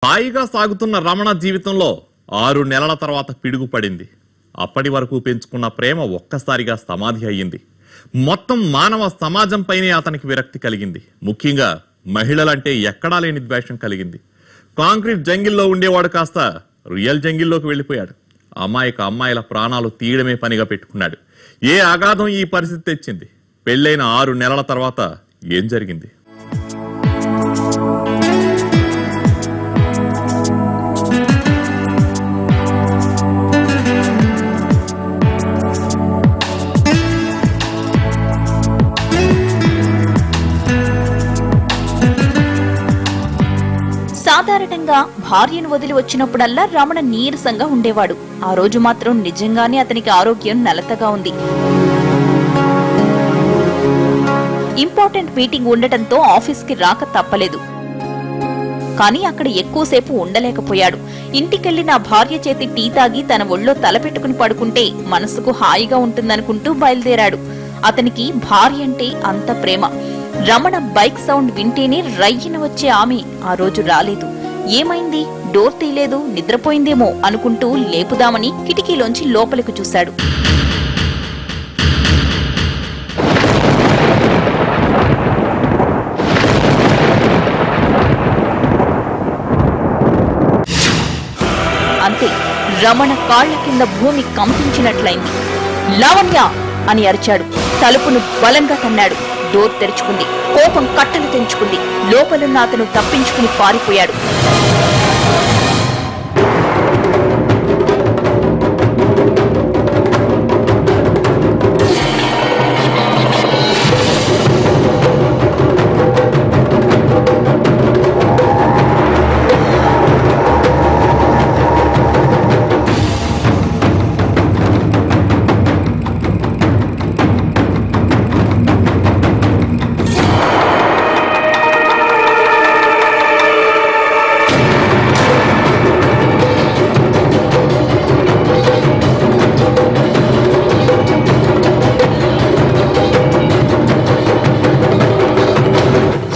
హాయిగా సాగుతున్న రమణ జీవితంలో 6 నెలల తర్వాత పిడుగు పడింది. అప్పటి వరకు పెంచుకున్న ప్రేమ ఒక్కసారిగా సమాధి అయ్యింది. మొత్తం మానవ సమాజంపైనే అతనికి విరక్తి కలిగింది. ముఖ్యంగా మహిళలంటే ఎక్కడా లేని ద్వేషం కలిగింది. కాంక్రీట్ జంగిల్లో ఉండేవాడు కాస్త రియల్ జంగిల్లోకి వెళ్లిపోయాడు. అమ్మాయిల ప్రాణాలు తీయడమే పనిగా పెట్టుకున్నాడు. ఏ అగాధం ఈ పరిస్థితి తెచ్చింది? పెళ్లైన 6 నెలల తర్వాత ఏం జరిగింది? సాధారణంగా భార్యను వదిలి వచ్చినప్పుడల్లా రమణ నీరసంగా ఉండేవాడు. ఆ రోజు మాత్రం నిజంగానే అతనికి ఆరోగ్యం నలతగా ఉంది. ఇంపార్టెంట్ మీటింగ్ ఉండటంతో ఆఫీస్కి రాక తప్పలేదు. కానీ అక్కడ ఎక్కువసేపు ఉండలేకపోయాడు. ఇంటికెళ్లి భార్య చేతి టీ తాగి తన ఒళ్ళో తలపెట్టుకుని పడుకుంటే మనసుకు హాయిగా ఉంటుందనుకుంటూ బయలుదేరాడు. అతనికి భార్య అంటే అంత ప్రేమ. రమణ బైక్ సౌండ్ వింటేనే రయ్యన వచ్చే ఆమె ఆ రోజు రాలేదు. ఏమైంది? డోర్ తీయలేదు, నిద్రపోయిందేమో అనుకుంటూ లేపుదామని కిటికీలోంచి లోపలికి చూశాడు. అంతే, రమణ కాళ్ల కింద భూమి కంపించినట్లయింది. లావణ్య అని అరిచాడు. తలుపును బలంగా తన్నాడు. డోర్ తెరుచుకుంది. కోపం కట్టలు తెంచుకుంది. లోపలున్న అతను తప్పించుకుని పారిపోయాడు.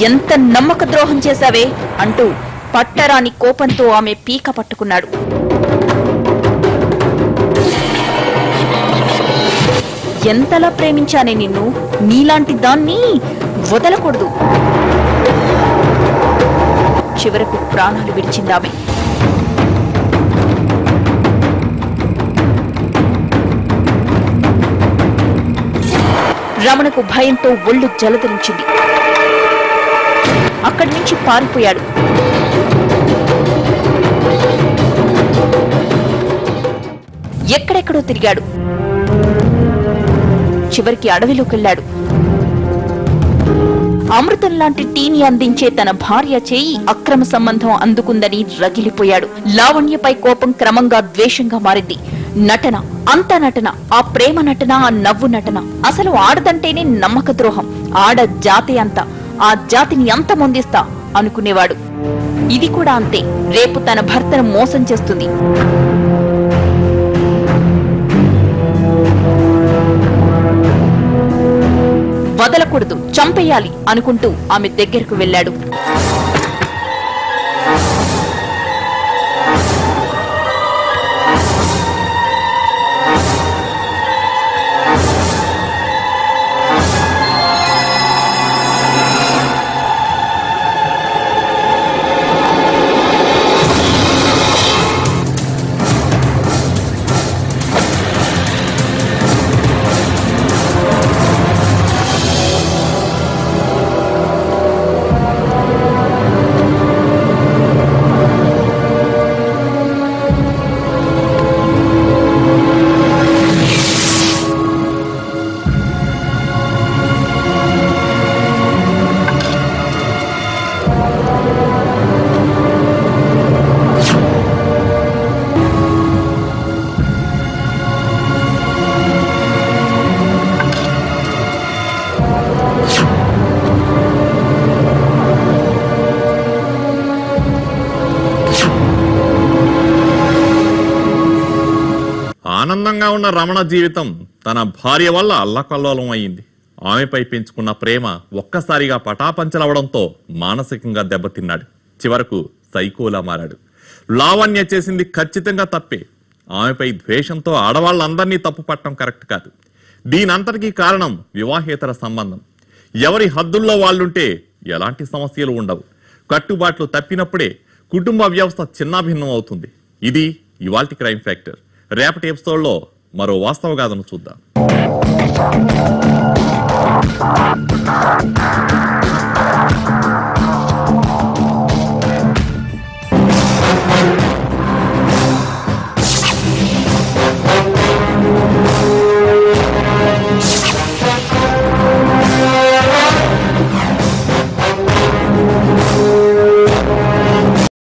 ఎంత నమ్మక ద్రోహం చేశావే అంటూ పట్టరాని కోపంతో ఆమె పీక పట్టుకున్నాడు. ఎంతలా ప్రేమించానే నిన్ను, నీలాంటి దాన్ని వదలకూడదు. చివరకు ప్రాణాలు విడిచిందామె. రమణకు భయంతో ఒళ్ళు జలధరించింది. అక్కడి నుంచి పారిపోయాడు. ఎక్కడెక్కడో తిరిగాడు. చివరికి అడవిలోకెళ్లాడు. అమృతం లాంటి టీని అందించే తన భార్య చేయి అక్రమ సంబంధం అందుకుందని రగిలిపోయాడు. లావణ్యపై కోపం క్రమంగా ద్వేషంగా మారింది. నటన, అంత నటన, ఆ ప్రేమ నటన, ఆ నవ్వు నటన. అసలు ఆడదంటేనే నమ్మక ద్రోహం. ఆడ జాతి అంతా, ఆ జాతిని అంత మొందిస్తా అనుకునేవాడు. ఇది కూడా అంతే. రేపు తన భర్తను మోసం చేస్తుంది. వదలకూడదు, చంపేయాలి అనుకుంటూ ఆమె దగ్గరకు వెళ్లాడు. ఆనందంగా ఉన్న రమణ జీవితం తన భార్య వల్ల అల్లకల్లోలం అయింది. ఆమెపై పెంచుకున్న ప్రేమ ఒక్కసారిగా పటాపంచలవడంతో మానసికంగా దెబ్బతిన్నాడు. చివరకు సైకోలా మారాడు. లావణ్య చేసింది ఖచ్చితంగా తప్పే. ఆమెపై ద్వేషంతో ఆడవాళ్ళందరినీ తప్పు పట్టడం కరెక్ట్ కాదు. దీనంతటికీ కారణం వివాహేతర సంబంధం. ఎవరి హద్దుల్లో వాళ్ళుంటే ఎలాంటి సమస్యలు ఉండవు. కట్టుబాట్లు తప్పినప్పుడే కుటుంబ వ్యవస్థ చిన్నాభిన్నం అవుతుంది. ఇది ఇవాల్టి క్రైమ్ ఫ్యాక్టర్. రేపటి ఎపిసోడ్లో మరో వాస్తవ గాథను చూద్దాం.